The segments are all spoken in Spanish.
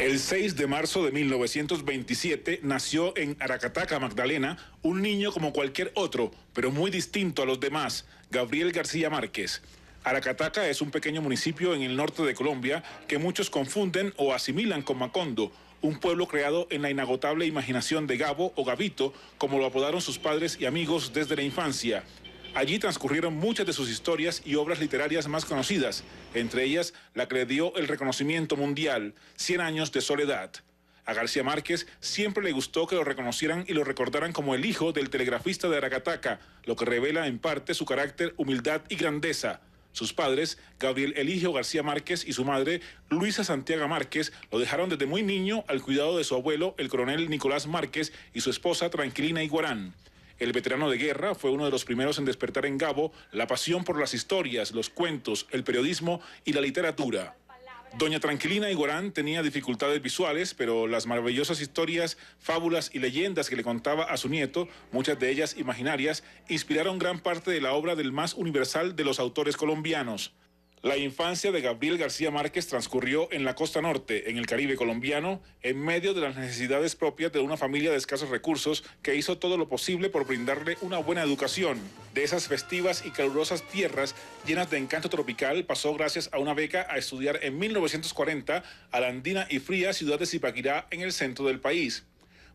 El 6 de marzo de 1927 nació en Aracataca, Magdalena, un niño como cualquier otro, pero muy distinto a los demás, Gabriel García Márquez. Aracataca es un pequeño municipio en el norte de Colombia que muchos confunden o asimilan con Macondo, un pueblo creado en la inagotable imaginación de Gabo o Gabito, como lo apodaron sus padres y amigos desde la infancia. Allí transcurrieron muchas de sus historias y obras literarias más conocidas, entre ellas la que le dio el reconocimiento mundial, 100 años de soledad. A García Márquez siempre le gustó que lo reconocieran y lo recordaran como el hijo del telegrafista de Aracataca, lo que revela en parte su carácter, humildad y grandeza. Sus padres, Gabriel Eligio García Márquez y su madre, Luisa Santiago Márquez, lo dejaron desde muy niño al cuidado de su abuelo, el coronel Nicolás Márquez, y su esposa Tranquilina Iguarán. El veterano de guerra fue uno de los primeros en despertar en Gabo la pasión por las historias, los cuentos, el periodismo y la literatura. Doña Tranquilina Iguarán tenía dificultades visuales, pero las maravillosas historias, fábulas y leyendas que le contaba a su nieto, muchas de ellas imaginarias, inspiraron gran parte de la obra del más universal de los autores colombianos. La infancia de Gabriel García Márquez transcurrió en la costa norte, en el Caribe colombiano, en medio de las necesidades propias de una familia de escasos recursos que hizo todo lo posible por brindarle una buena educación. De esas festivas y calurosas tierras llenas de encanto tropical, pasó gracias a una beca a estudiar en 1940 a la andina y fría ciudad de Zipaquirá, en el centro del país.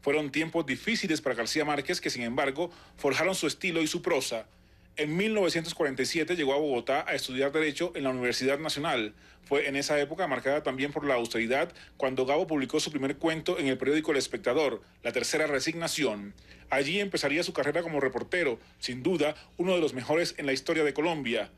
Fueron tiempos difíciles para García Márquez que, sin embargo, forjaron su estilo y su prosa. En 1947 llegó a Bogotá a estudiar Derecho en la Universidad Nacional. Fue en esa época marcada también por la austeridad cuando Gabo publicó su primer cuento en el periódico El Espectador, La Tercera Resignación. Allí empezaría su carrera como reportero, sin duda uno de los mejores en la historia de Colombia.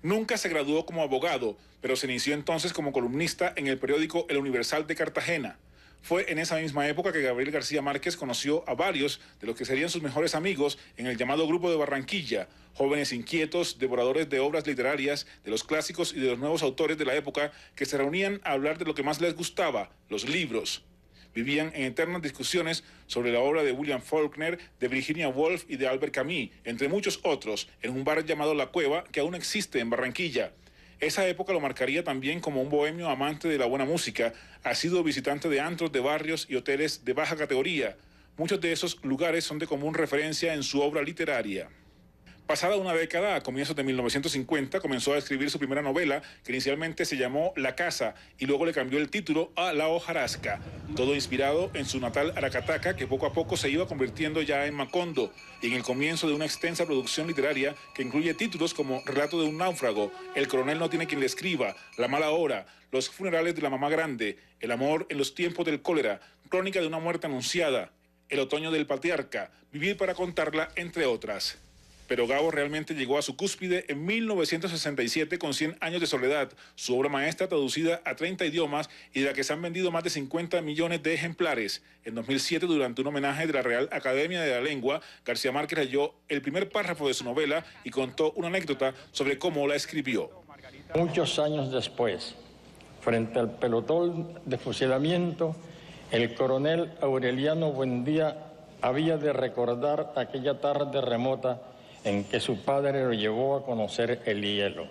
Nunca se graduó como abogado, pero se inició entonces como columnista en el periódico El Universal de Cartagena. Fue en esa misma época que Gabriel García Márquez conoció a varios de los que serían sus mejores amigos en el llamado Grupo de Barranquilla, jóvenes inquietos, devoradores de obras literarias, de los clásicos y de los nuevos autores de la época que se reunían a hablar de lo que más les gustaba, los libros. Vivían en eternas discusiones sobre la obra de William Faulkner, de Virginia Woolf y de Albert Camus, entre muchos otros, en un bar llamado La Cueva, que aún existe en Barranquilla. Esa época lo marcaría también como un bohemio amante de la buena música, asiduo visitante de antros, de barrios y hoteles de baja categoría. Muchos de esos lugares son de común referencia en su obra literaria. Pasada una década, a comienzos de 1950, comenzó a escribir su primera novela, que inicialmente se llamó La Casa, y luego le cambió el título a La Hojarasca, todo inspirado en su natal Aracataca, que poco a poco se iba convirtiendo ya en Macondo, y en el comienzo de una extensa producción literaria que incluye títulos como Relato de un náufrago, El coronel no tiene quien le escriba, La mala hora, Los funerales de la mamá grande, El amor en los tiempos del cólera, Crónica de una muerte anunciada, El otoño del patriarca, Vivir para contarla, entre otras. Pero Gabo realmente llegó a su cúspide en 1967 con 100 años de soledad, su obra maestra traducida a 30 idiomas y de la que se han vendido más de 50 millones de ejemplares. En 2007, durante un homenaje de la Real Academia de la Lengua, García Márquez leyó el primer párrafo de su novela y contó una anécdota sobre cómo la escribió. Muchos años después, frente al pelotón de fusilamiento, el coronel Aureliano Buendía había de recordar aquella tarde remota en que su padre lo llevó a conocer el hielo.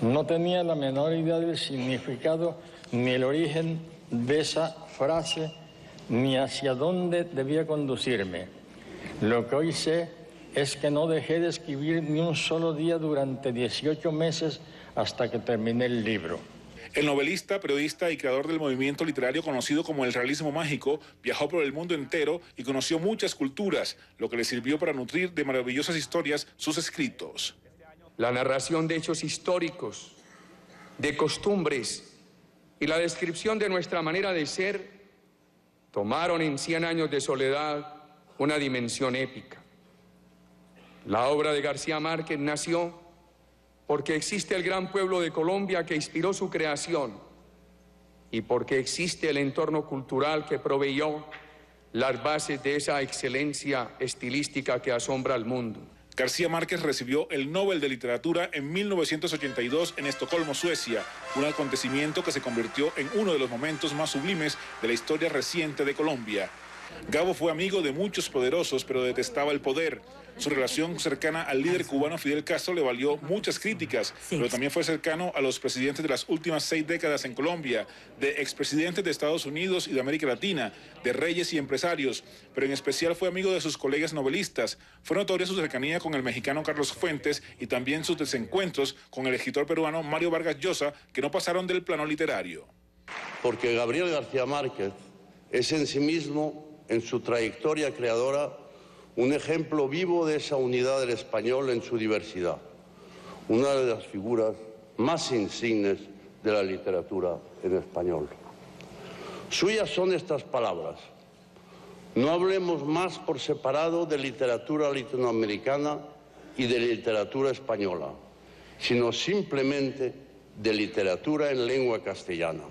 No tenía la menor idea del significado ni el origen de esa frase, ni hacia dónde debía conducirme. Lo que hoy sé es que no dejé de escribir ni un solo día durante 18 meses hasta que terminé el libro. El novelista, periodista y creador del movimiento literario conocido como el realismo mágico, viajó por el mundo entero y conoció muchas culturas, lo que le sirvió para nutrir de maravillosas historias sus escritos. La narración de hechos históricos, de costumbres y la descripción de nuestra manera de ser tomaron en 100 años de soledad una dimensión épica. La obra de García Márquez nació porque existe el gran pueblo de Colombia que inspiró su creación y porque existe el entorno cultural que proveyó las bases de esa excelencia estilística que asombra al mundo. García Márquez recibió el Nobel de Literatura en 1982 en Estocolmo, Suecia, un acontecimiento que se convirtió en uno de los momentos más sublimes de la historia reciente de Colombia. Gabo fue amigo de muchos poderosos, pero detestaba el poder. Su relación cercana al líder cubano Fidel Castro le valió muchas críticas, pero también fue cercano a los presidentes de las últimas 6 décadas en Colombia, de expresidentes de Estados Unidos y de América Latina, de reyes y empresarios, pero en especial fue amigo de sus colegas novelistas. Fue notoria su cercanía con el mexicano Carlos Fuentes y también sus desencuentros con el escritor peruano Mario Vargas Llosa, que no pasaron del plano literario. Porque Gabriel García Márquez es en sí mismo, en su trayectoria creadora, un ejemplo vivo de esa unidad del español en su diversidad, una de las figuras más insignes de la literatura en español. Suyas son estas palabras: no hablemos más por separado de literatura latinoamericana y de literatura española, sino simplemente de literatura en lengua castellana.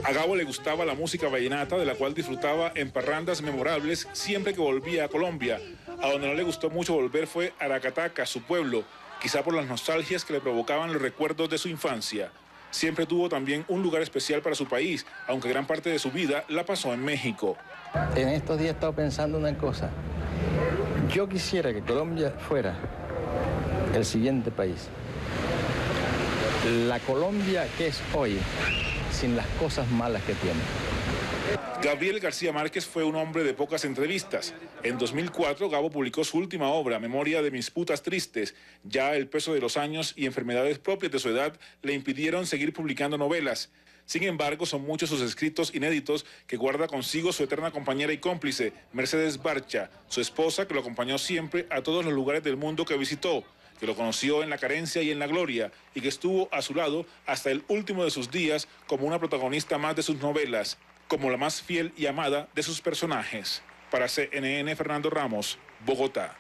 A Gabo le gustaba la música vallenata, de la cual disfrutaba en parrandas memorables siempre que volvía a Colombia. A donde no le gustó mucho volver fue a Aracataca, su pueblo, quizá por las nostalgias que le provocaban los recuerdos de su infancia. Siempre tuvo también un lugar especial para su país, aunque gran parte de su vida la pasó en México. En estos días he estado pensando una cosa. Yo quisiera que Colombia fuera el siguiente país. La Colombia que es hoy, sin las cosas malas que tiene. Gabriel García Márquez fue un hombre de pocas entrevistas. En 2004, Gabo publicó su última obra, Memoria de mis putas tristes. Ya el peso de los años y enfermedades propias de su edad le impidieron seguir publicando novelas. Sin embargo, son muchos sus escritos inéditos que guarda consigo su eterna compañera y cómplice, Mercedes Barcha, su esposa, que lo acompañó siempre a todos los lugares del mundo que visitó, que lo conoció en la carencia y en la gloria, y que estuvo a su lado hasta el último de sus días como una protagonista más de sus novelas, como la más fiel y amada de sus personajes. Para CNN, Fernando Ramos, Bogotá.